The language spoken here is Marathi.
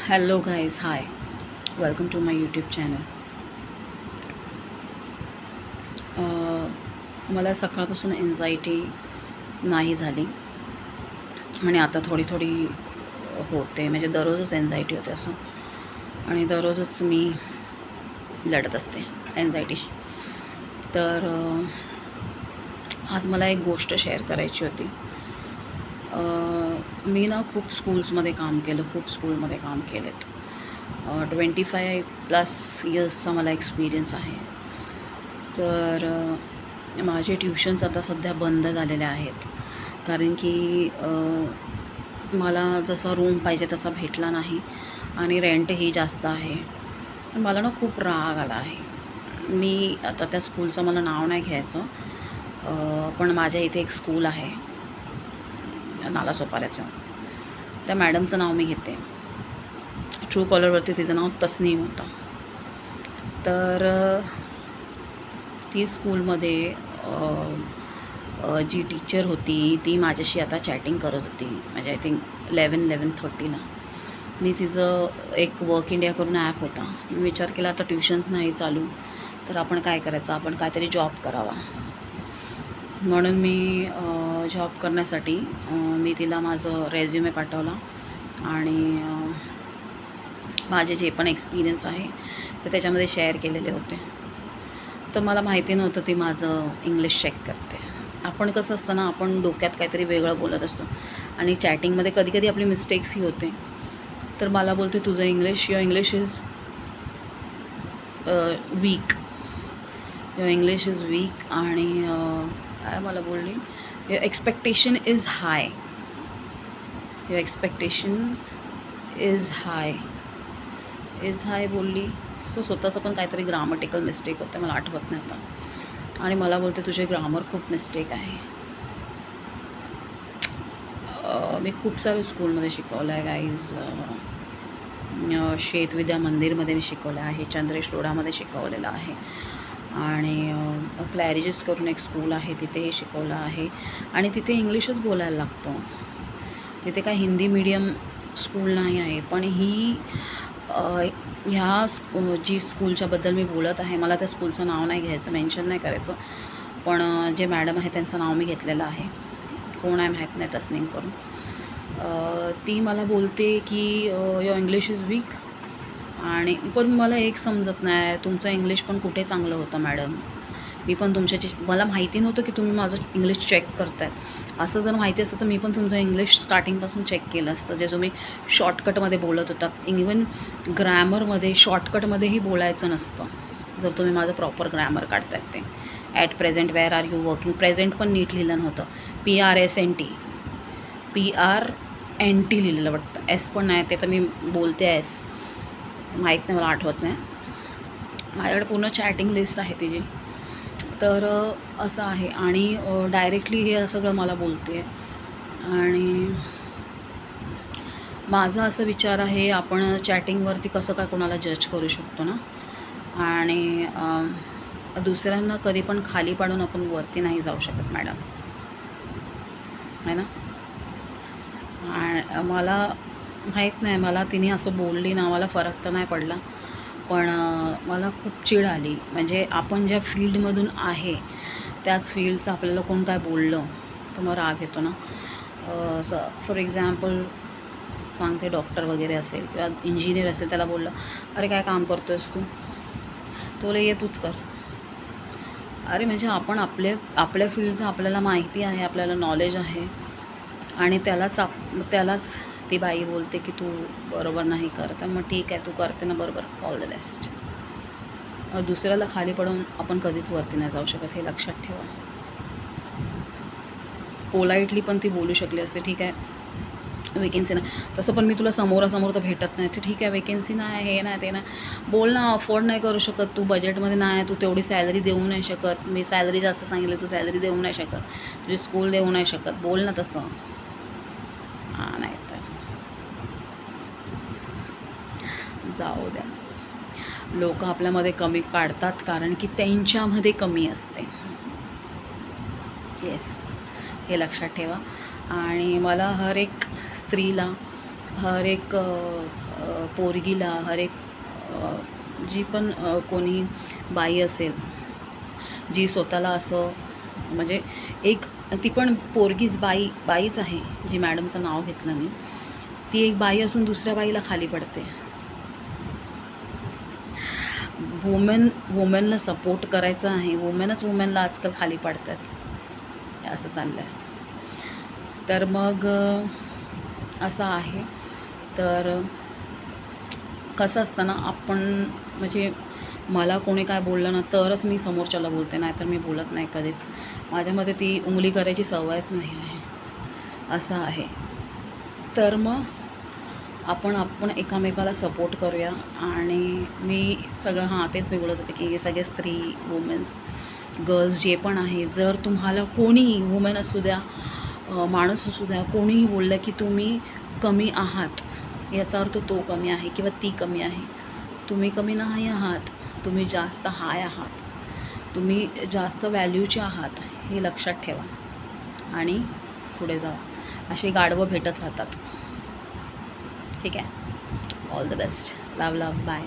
Hello guys, hi, welcome to my YouTube channel. मला सकाळपासून एन्झायटी नाही झाली आणि आता थोडी थोडी होते. म्हणजे दररोजच एन्झायटी होते असं, आणि दररोजच मी लढत असते एन्झायटीशी. तर आज मला एक गोष्ट शेअर करायची होती. मी ना खूप स्कूल्समध्ये काम केलं, खूप स्कूलमध्ये काम केलेत. 25+ इयर्सचा मला एक्सपिरियन्स आहे. तर माझे ट्युशन्स आता सध्या बंद झालेले आहेत, कारण की मला जसा रूम पाहिजे तसा भेटला नाही आणि रेंटही जास्त आहे. मला ना खूप राग आला आहे. मी आता त्या स्कूलचं मला नाव नाही घ्यायचं, पण माझ्या इथे एक स्कूल आहे नालासोपाऱ्याचं. त्या मॅडमचं नाव मी घेते. ट्रू कॉलरवरती तिचं नाव तस्नीम होतं. तर ती स्कूलमध्ये जी टीचर होती ती माझ्याशी आता चॅटिंग करत होती. म्हणजे आय थिंक 11:30ला. मी तिचं एक वर्क इंडिया करून ॲप होता. मी विचार केला आता ट्युशन्स नाही चालू, तर आपण काय करायचं, आपण काहीतरी जॉब करावा. म्हणून मी जॉब करण्यासाठी मी तिला माझं रेझ्युमे पाठवला आणि माझे जे पण एक्सपिरियन्स आहे ते त्याच्यामध्ये शेअर केलेले होते. तर मला माहिती नव्हतं ती माझं इंग्लिश चेक करते. आपण कसं असतं ना, आपण डोक्यात काहीतरी वेगळं बोलत असतो आणि चॅटिंगमध्ये कधी कधी आपली मिस्टेक्सही होते. तर मला बोलते तुझं your English is weak, your English is weak. आणि काय मला बोलली, your expectation is high, your expectation is high बोलली. सो स्वतःचं पण काहीतरी ग्रामटिकल मिस्टेक होतं, मला आठवत नाही आता. आणि मला बोलते तुझे ग्रामर खूप मिस्टेक आहे. मी खूप सारे स्कूलमध्ये शिकवलं आहे गाईज. शेतविद्या मंदिरमध्ये मी शिकवलं आहे, चंद्रेश रोडामध्ये शिकवलेलं आहे, आणि क्लॅरिजिस करून एक स्कूल आहे तिथेही शिकवलं आहे. आणि तिथे इंग्लिशच बोलायला लागतं. तिथे काय हिंदी मीडियम स्कूल नाही आहे. पण ही ह्या जी स्कूलच्याबद्दल मी बोलत आहे, मला त्या स्कूलचं नाव नाही घ्यायचं, मेन्शन नाही करायचं, पण जे मॅडम आहे त्यांचं नाव मी घेतलेलं आहे. कोण आहे माहीत नाही, तस्नीम करून. ती मला बोलते की युअर इंग्लिश इज वीक. आणि पण मला एक समजत नाही, तुमचं इंग्लिश पण कुठे चांगलं होतं मॅडम. मी पण तुमच्याची, मला माहिती नव्हतं की तुम्ही माझं इंग्लिश चेक करतायत. असं जर माहिती असतं तर मी पण तुमचं इंग्लिश स्टार्टिंगपासून चेक केलं असतं, जे तुम्ही शॉर्टकटमध्ये बोलत होतात. इवन ग्रॅमरमध्ये शॉर्टकटमध्येही बोलायचं नसतं जर तुम्ही माझं प्रॉपर ग्रॅमर काढतायत ते. At present where are you working, present पण नीट लिहिलं नव्हतं. PRSNT लिहिलेलं वाटतं, एस पण नाही. ते तर मी बोलते एस, माहीत नाही, मला आठवत नाही. माझ्याकडे पूर्ण चॅटिंग लिस्ट आहे तिची. तर असं आहे. आणि डायरेक्टली हे सगळं मला बोलते. आणि माझा असं विचार आहे, आपण चॅटिंगवरती कसं काय कोणाला जज करू शकतो ना. आणि दुसऱ्यांना कधी पण खाली पाडून आपण वरती नाही जाऊ शकत मॅडम, आहे ना. मला माहीत नाही, मला तिने असं बोलली ना, मला फरक तर नाही पडला, पण मला खूप चिड आली. म्हणजे आपण ज्या फील्डमधून आहे त्याच फील्डचं आपल्याला कोण काय बोललं तर मग राग येतो ना. फॉर एक्झाम्पल सांगते, डॉक्टर वगैरे असेल किंवा इंजिनियर असेल, त्याला बोललं अरे काय काम करतो आहेस तू, तो ये तूच कर. अरे म्हणजे आपण आपल्या फील्डचं आपल्याला माहिती आहे, आपल्याला नॉलेज आहे, आणि त्यालाच ती बाई बोलते की तू बरोबर नाही करत. मग ठीक आहे, तू करते ना बरोबर, ऑल द बेस्ट. दुसऱ्याला खाली पडून आपण कधीच वरती नाही जाऊ शकत, हे लक्षात ठेवा. पोलाइटली पण ती बोलू शकली असते, ठीक आहे वेकेन्सी नाही, तसं पण मी तुला समोरासमोर तर भेटत नाही, ठीक आहे वेकेन्सी नाही, हे नाही ते नाही, बोल ना. अफोर्ड नाही करू शकत तू, बजेटमध्ये नाही, तू तेवढी सॅलरी देऊ नाही शकत, मी सॅलरी जास्त सांगितली, तू सॅलरी देऊ नाही शकत, तुझी स्कूल देऊ नाही शकत, बोल ना तसं. हां, नाही तर जाऊ द्या. लोक आपल्यामध्ये कमी काढतात कारण की त्यांच्यामध्ये कमी असते. येस, हे लक्षात ठेवा. आणि मला हर एक स्त्रीला हर एक पोरगीला, हर एक जी पण कोणी बाई असेल जी स्वतःला असं म्हणजे एक ती पण पोरगीच बाईच आहे, जी मॅडमचं नाव घेतलं मी, ती एक बाई असून दुसऱ्या बाईला खाली पडते. वुमेनला सपोर्ट करायचा आहे, वुमेनला आजकाल खाली पाडतात, हे असं चाललं आहे. तर मग असं आहे. तर कसं असतं ना, आपण म्हणजे मला कोणी काय बोललं ना तरच मी समोरच्याला बोलते, नाहीतर मी बोलत नाही कधीच. माझ्यामध्ये ती उंगली करायची सवयच नाही आहे, असं आहे. तर मग आपण एकामेकाला सपोर्ट करूया. आणि मी सगळं तेच मी बोलत होते की सगळे स्त्री, वुमेन्स, गर्ल्स जे पण आहे, जर तुम्हाला कोणीही वुमेन असू द्या, माणूस असू द्या, कोणीही बोललं की तुम्ही कमी आहात, याचा अर्थ तो कमी आहे किंवा ती कमी आहे. तुम्ही कमी नाही आहात, तुम्ही जास्त हाय आहात, तुम्ही जास्त व्हॅल्यूचे आहात, हे लक्षात ठेवा आणि पुढे जावा. असे गाढवं भेटत राहतात. ठीक आहे. All the best. Love bye.